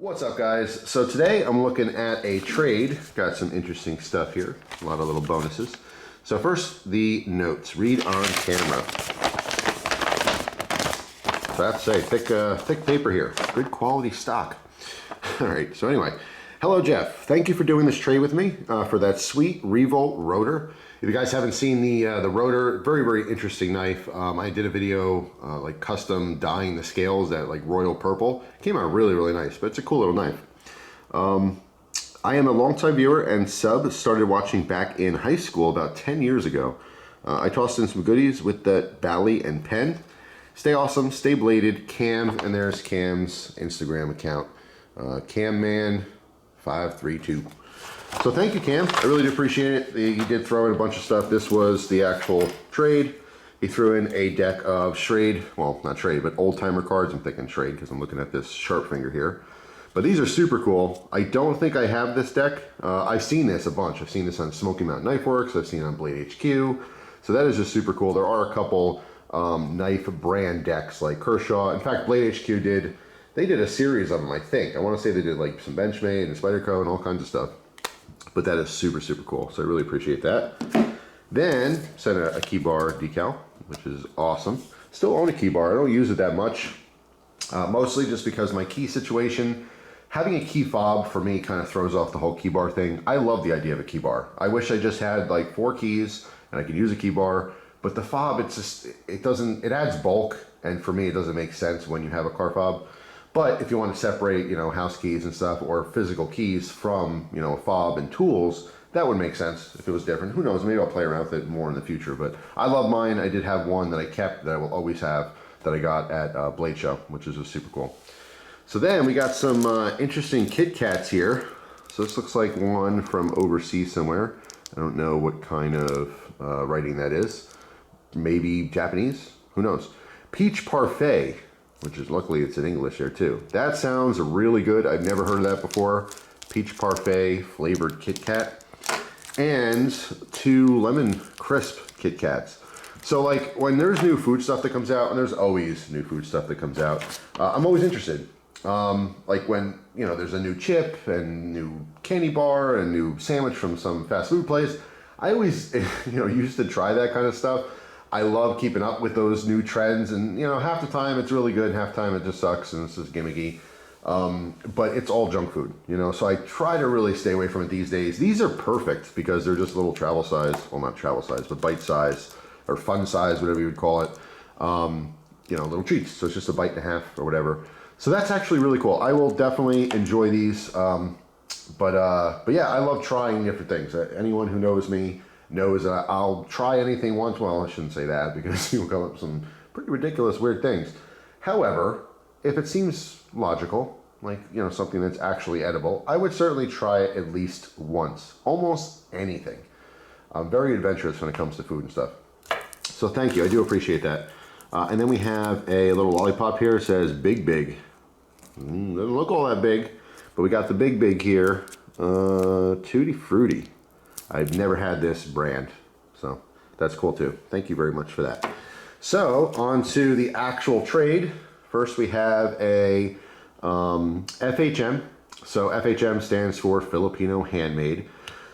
What's up, guys? So today I'm looking at a trade. Got some interesting stuff here, a lot of little bonuses. So first, the notes. Read on camera. So I have to say, thick paper here. Good quality stock. All right, so anyway. Hello, Jeff. Thank you for doing this trade with me for that sweet Revolt rotor. If you guys haven't seen the rotor, very, very interesting knife. I did a video like custom dyeing the scales that like royal purple. Came out really, really nice, but it's a cool little knife. I am a longtime viewer and sub. Started watching back in high school about 10 years ago. I tossed in some goodies with the Bally and pen. Stay awesome, stay bladed, Cam, and there's Cam's Instagram account. CamMan532. So thank you, Cam. I really do appreciate it. He did throw in a bunch of stuff. This was the actual trade. He threw in a deck of Schrade, well, not Schrade, but old timer cards. I'm thinking Schrade because I'm looking at this sharp finger here. But these are super cool. I don't think I have this deck. I've seen this a bunch. I've seen this on Smoky Mountain Knife Works. I've seen it on BladeHQ. So that is just super cool. There are a couple knife brand decks like Kershaw. In fact, BladeHQ they did a series of them, I think. I want to say they did like some Benchmade and Spyderco and all kinds of stuff. But that is super, super cool. So I really appreciate that. Then sent a key bar decal, which is awesome. Still own a key bar. I don't use it that much. Mostly just because my key situation, having a key fob for me kind of throws off the whole key bar thing. I love the idea of a key bar. I wish I just had like 4 keys and I could use a key bar. But the fob, it adds bulk. And for me, it doesn't make sense when you have a car fob. But if you want to separate, house keys and stuff or physical keys from, a fob and tools, that would make sense if it was different. Who knows? Maybe I'll play around with it more in the future. But I love mine. I did have one that I kept that I will always have that I got at Blade Show, which is just super cool. So then we got some interesting Kit Kats here. So this looks like one from overseas somewhere. I don't know what kind of writing that is. Maybe Japanese? Who knows? Peach Parfait. Which is, luckily it's in English there too. That sounds really good. I've never heard of that before. Peach Parfait flavored Kit Kat. And 2 lemon crisp Kit Kats. So like when there's new food stuff that comes out, and there's always new food stuff that comes out, I'm always interested. Like when, there's a new chip and new candy bar and new sandwich from some fast food place. I always, used to try that kind of stuff. I love keeping up with those new trends, and half the time it's really good, half the time it just sucks and it's just gimmicky. But it's all junk food, so I try to really stay away from it these days. These are perfect because they're just little travel size, well, not travel size, but bite size or fun size, whatever you would call it. Little treats. So it's just a bite and a half or whatever. So that's actually really cool. I will definitely enjoy these. But yeah, I love trying different things. Anyone who knows me knows that I'll try anything once. Well, I shouldn't say that because you'll come up with some pretty ridiculous, weird things. However, if it seems logical, like, something that's actually edible, I would certainly try it at least once. Almost anything. I'm very adventurous when it comes to food and stuff. So thank you. I do appreciate that. And then we have a little lollipop here. It says Big Big. Doesn't look all that big, but we got the Big Big here. Tutti Frutti. I've never had this brand, so that's cool too. Thank you very much for that. So on to the actual trade. First we have a FHM. So FHM stands for Filipino Handmade.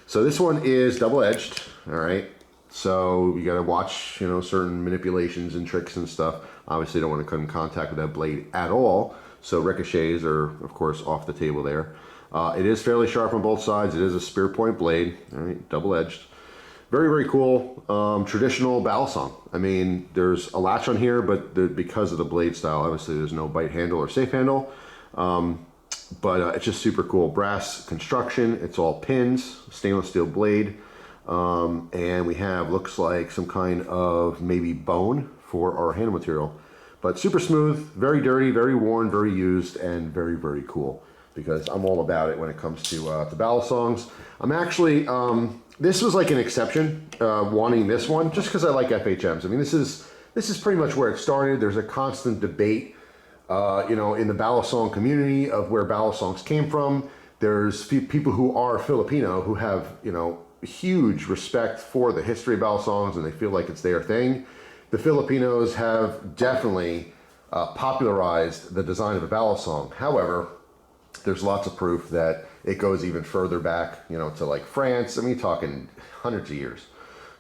So this one is double-edged, all right? So you gotta watch, certain manipulations and tricks and stuff. Obviously don't want to come in contact with that blade at all. So ricochets are, of course, off the table there. It is fairly sharp on both sides. It is a spear point blade, all right, double-edged. Very, very cool, traditional balisong. I mean, there's a latch on here, but because of the blade style, obviously there's no bite handle or safe handle. But it's just super cool. Brass construction, it's all pins, stainless steel blade. And we have, looks like some kind of maybe bone for our handle material. But super smooth, very dirty, very worn, very used, and very, very cool. Because I'm all about it when it comes to balisongs. I'm actually, this was like an exception, wanting this one, just because I like FHMs. I mean, this is pretty much where it started. There's a constant debate, in the balisong community of where balisongs came from. There's people who are Filipino who have, huge respect for the history of balisongs, and they feel like it's their thing. The Filipinos have definitely popularized the design of a balisong. However, there's lots of proof that it goes even further back, you know, to like France. I mean, talking hundreds of years.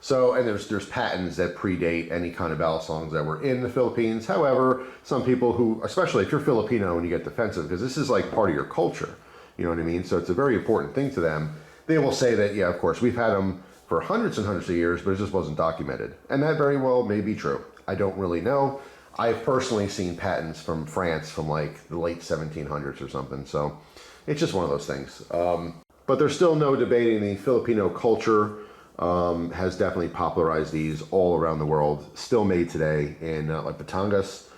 So, and there's patents that predate any kind of balisongs that were in the Philippines. However, some people who, especially if you're Filipino and you get defensive, because this is like part of your culture, you know what I mean? So it's a very important thing to them. They will say that, yeah, of course, we've had them for hundreds and hundreds of years, but it just wasn't documented. And that very well may be true. I don't really know. I've personally seen patents from France from like the late 1700s or something. So it's just one of those things. But there's still no debating the Filipino culture has definitely popularized these all around the world. Still made today in like Batangas.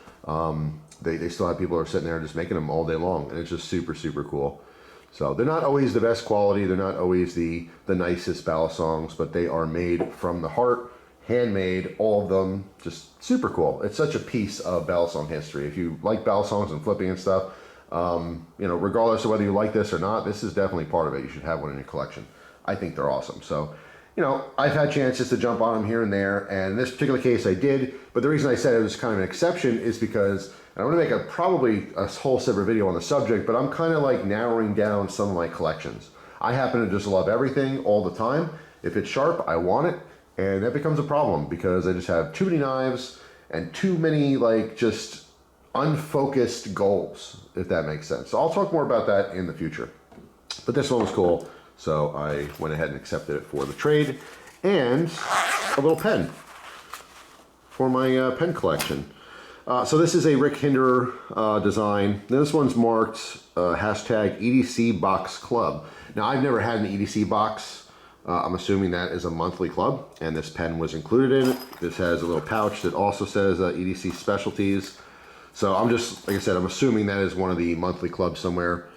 They still have people who are sitting there just making them all day long. And it's just super, super cool. So they're not always the best quality. They're not always the nicest balisongs, but they are made from the heart, handmade, all of them, just super cool. It's such a piece of balisong history. If you like balisongs and flipping and stuff, you know, regardless of whether you like this or not, this is definitely part of it. You should have one in your collection. I think they're awesome. So, you know, I've had chances to jump on them here and there, and in this particular case I did, but the reason I said it was kind of an exception is because, and I'm going to make probably a whole separate video on the subject, but I'm kind of like narrowing down some of my collections. I happen to just love everything all the time. If it's sharp, I want it, and that becomes a problem because I just have too many knives and too many like just unfocused goals, if that makes sense. So I'll talk more about that in the future. But this one was cool, so I went ahead and accepted it for the trade, and a little pen for my pen collection. So this is a Rick Hinderer design. Now this one's marked hashtag EDC Box Club. Now I've never had an EDC box. I'm assuming that is a monthly club, and this pen was included in it. This has a little pouch that also says EDC Specialties. So I'm just, like I said, I'm assuming that is one of the monthly clubs somewhere.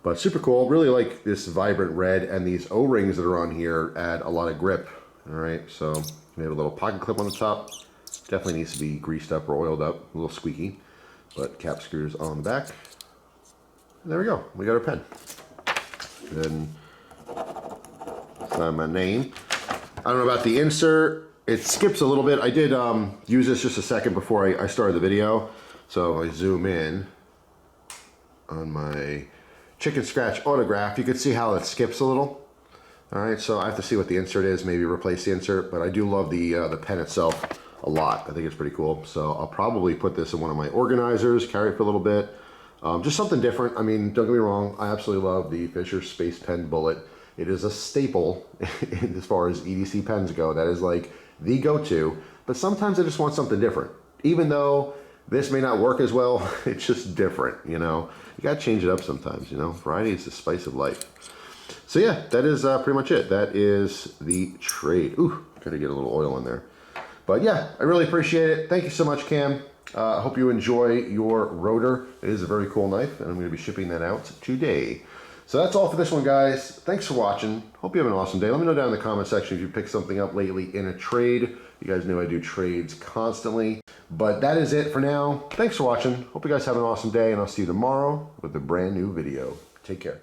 But super cool. Really like this vibrant red, and these O-rings that are on here add a lot of grip. All right, so we have a little pocket clip on the top. Definitely needs to be greased up or oiled up, a little squeaky, but cap screws on the back. And there we go, we got our pen. Then sign my name. I don't know about the insert, it skips a little bit. I did use this just a second before I started the video. So I zoom in on my chicken scratch autograph, you can see how it skips a little. All right, so I have to see what the insert is, maybe replace the insert, but I do love the pen itself a lot. I think it's pretty cool. So I'll probably put this in one of my organizers, carry it for a little bit. Just something different. I mean, don't get me wrong, I absolutely love the Fisher Space Pen Bullet. It is a staple as far as EDC pens go. That is like the go-to, but sometimes I just want something different. Even though this may not work as well, it's just different, you know? You gotta change it up sometimes, you know? Variety is the spice of life. So yeah, that is pretty much it. That is the trade. Ooh, gotta get a little oil in there. But yeah, I really appreciate it. Thank you so much, Cam. I hope you enjoy your rotor. It is a very cool knife, and I'm going to be shipping that out today. So that's all for this one, guys. Thanks for watching. Hope you have an awesome day. Let me know down in the comment section if you picked something up lately in a trade. You guys know I do trades constantly. But that is it for now. Thanks for watching. Hope you guys have an awesome day, and I'll see you tomorrow with a brand new video. Take care.